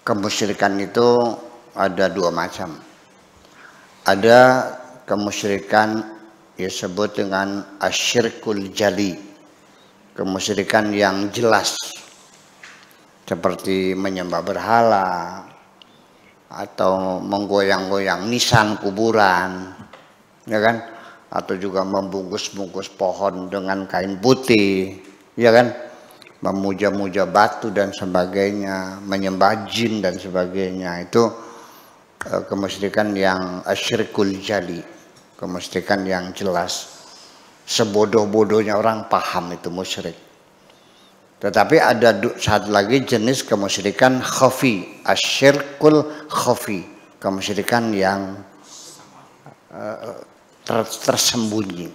kemusyrikan itu ada dua macam. Ada kemusyrikan disebut dengan asyirkul jali, kemusyrikan yang jelas, seperti menyembah berhala atau menggoyang-goyang nisan kuburan, ya kan? Atau juga membungkus-bungkus pohon dengan kain putih, ya kan? Memuja-muja batu dan sebagainya, menyembah jin dan sebagainya. Itu kemusyrikan yang asyirkul jali, kemusyrikan yang jelas. Sebodoh-bodohnya orang paham itu musyrik. Tetapi ada satu lagi jenis kemusyrikan khafi, asyirkul khafi, kemusyrikan yang tersembunyi,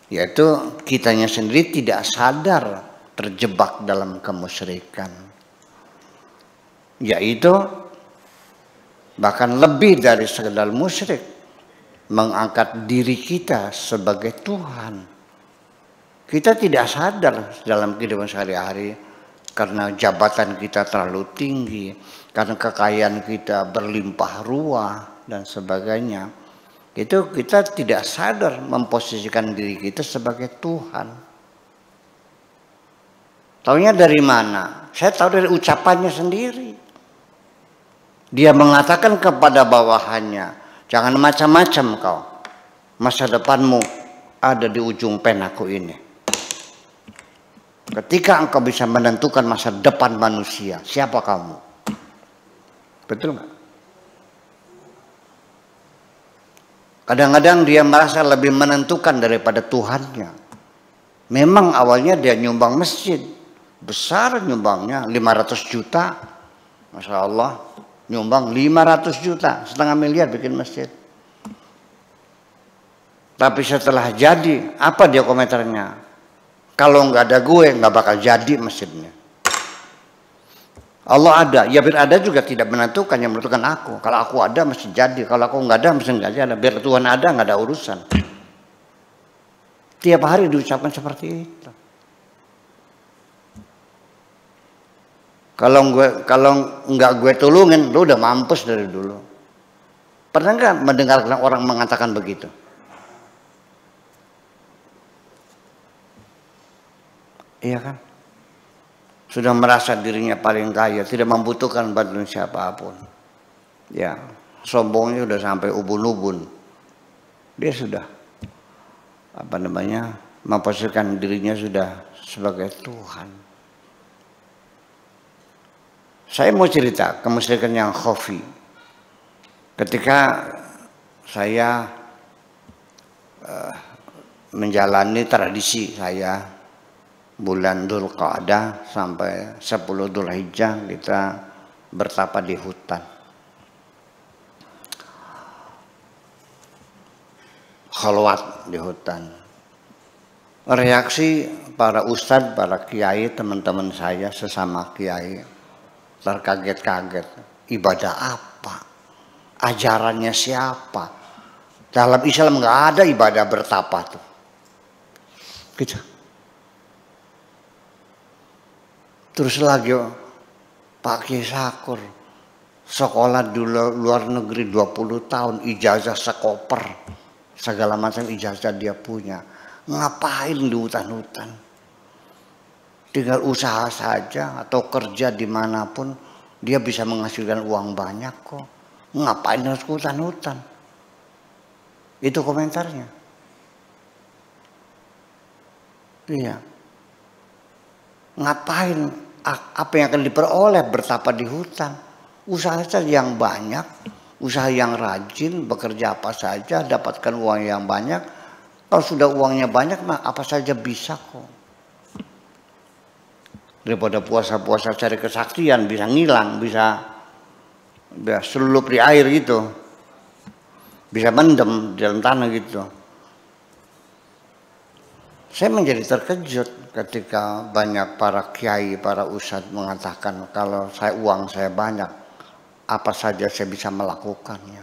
yaitu kitanya sendiri tidak sadar terjebak dalam kemusyrikan, yaitu bahkan lebih dari sekedar musyrik, mengangkat diri kita sebagai Tuhan. Kita tidak sadar dalam kehidupan sehari-hari karena jabatan kita terlalu tinggi, karena kekayaan kita berlimpah ruah dan sebagainya. Itu kita tidak sadar memposisikan diri kita sebagai Tuhan. Taunya dari mana? Saya tahu dari ucapannya sendiri. Dia mengatakan kepada bawahannya, jangan macam-macam kau. Masa depanmu ada di ujung penaku ini. Ketika engkau bisa menentukan masa depan manusia, siapa kamu? Betul nggak? Kadang-kadang dia merasa lebih menentukan daripada Tuhannya. Memang awalnya dia nyumbang masjid. Besar nyumbangnya 500 juta. Masya Allah. Nyumbang 500 juta. Setengah miliar bikin masjid. Tapi setelah jadi, apa dia komentarnya? Kalau nggak ada gue, nggak bakal jadi masjidnya. Allah ada, ya biar ada juga tidak menentukan, yang menentukan aku. Kalau aku ada mesti jadi, kalau aku nggak ada mesti nggak jadi. Biar Tuhan ada nggak ada urusan. Tiap hari diucapkan seperti itu. Kalau nggak gue tolongin, lu udah mampus dari dulu. Pernah nggak mendengar orang mengatakan begitu? Iya kan? Sudah merasa dirinya paling kaya, tidak membutuhkan bantuan siapapun. Ya, sombongnya sudah sampai ubun-ubun. Dia sudah memposisikan dirinya sudah sebagai Tuhan. Saya mau cerita kemusyrikan yang khafi. Ketika saya menjalani tradisi saya, bulan Dzulqa'dah sampai 10 Dzulhijjah kita bertapa di hutan. Khalwat di hutan. Reaksi para ustadz, para kiai, teman-teman saya sesama kiai terkaget-kaget. Ibadah apa? Ajarannya siapa? Dalam Islam nggak ada ibadah bertapa tuh. Gitu. Terus lagi Pak Kiai Sakur sekolah di luar negeri 20 tahun, ijazah sekoper, segala macam ijazah dia punya. Ngapain di hutan-hutan? Tinggal usaha saja atau kerja dimanapun dia bisa menghasilkan uang banyak kok. Ngapain harus ke hutan-hutan? Itu komentarnya. Iya. Ngapain? Apa yang akan diperoleh bertapa di hutan? Usaha saja yang banyak, usaha yang rajin, bekerja apa saja, dapatkan uang yang banyak. Kalau sudah uangnya banyak mah apa saja bisa kok. Daripada puasa-puasa cari kesaktian, bisa ngilang, bisa selulup di air gitu, bisa mendem di dalam tanah gitu. Saya menjadi terkejut ketika banyak para kiai, para ustadz mengatakan kalau uang saya banyak, apa saja saya bisa melakukannya.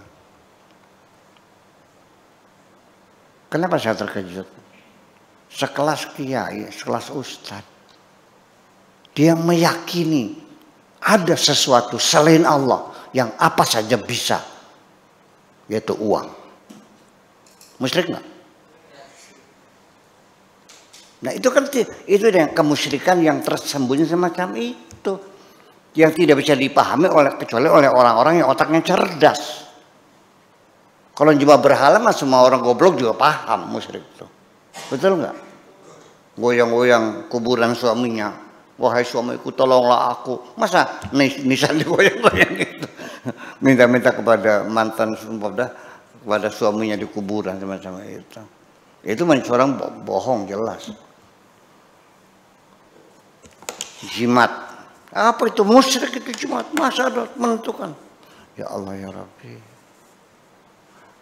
Kenapa saya terkejut? Sekelas kiai, sekelas ustadz, dia meyakini ada sesuatu selain Allah yang apa saja bisa, yaitu uang. Musyrik nggak? Nah itu kan itu yang kemusyrikan yang tersembunyi semacam itu, yang tidak bisa dipahami kecuali oleh orang-orang yang otaknya cerdas. Kalau cuma berhala mah semua orang goblok juga paham musyrik itu, betul nggak? Goyang-goyang kuburan suaminya, wahai suamiku tolonglah aku, masa nisan digoyang-goyang gitu, minta-minta kepada mantan kepada suaminya di kuburan semacam itu orang bohong jelas. Jimat, apa itu musyrik itu jimat, masa ada menentukan? Ya Allah ya Rabbi,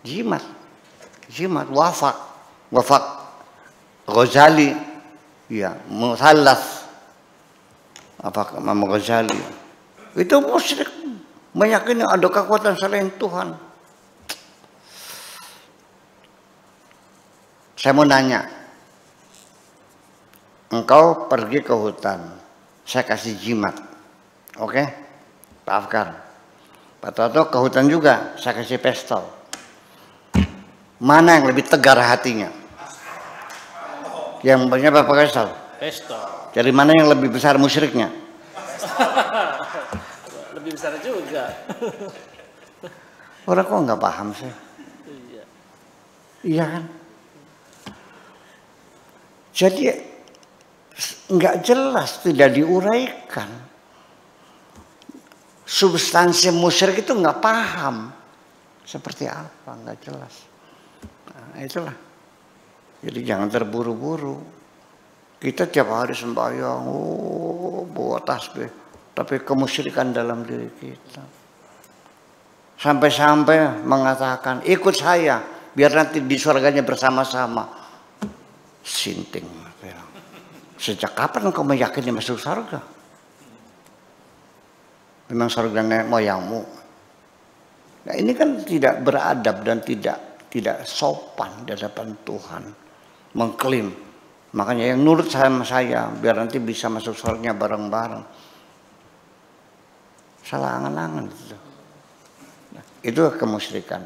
jimat, wafak Ghazali, ya Musallas, apa Imam Ghazali, itu musyrik, meyakini ada kekuatan selain Tuhan. Saya mau nanya, engkau pergi ke hutan, saya kasih jimat, oke? Pak Afkar, Pak Toto ke hutan juga, saya kasih pistol. Mana yang lebih tegar hatinya? Yang banyak apa pistol? Pistol. Jadi mana yang lebih besar musyriknya? Lebih besar juga. Orang kok nggak paham sih? Iya. Iya kan? Jadi nggak jelas, tidak diuraikan. Substansi musyrik itu nggak paham. Seperti apa? Nggak jelas. Nah, itulah. Jadi jangan terburu-buru. Kita tiap hari sembahyang, bawa tasbih, tapi kemusyrikan dalam diri kita. Sampai-sampai mengatakan, ikut saya, biar nanti di surganya bersama-sama. Sinting. Sejak kapan engkau meyakini masuk surga? Memang surga nenek moyangmu. Nah ini kan tidak beradab dan tidak sopan di hadapan Tuhan. Mengklaim, makanya yang nurut sama saya biar nanti bisa masuk surga bareng-bareng. Salah angan-angan itu. Nah, itu kemusyrikan.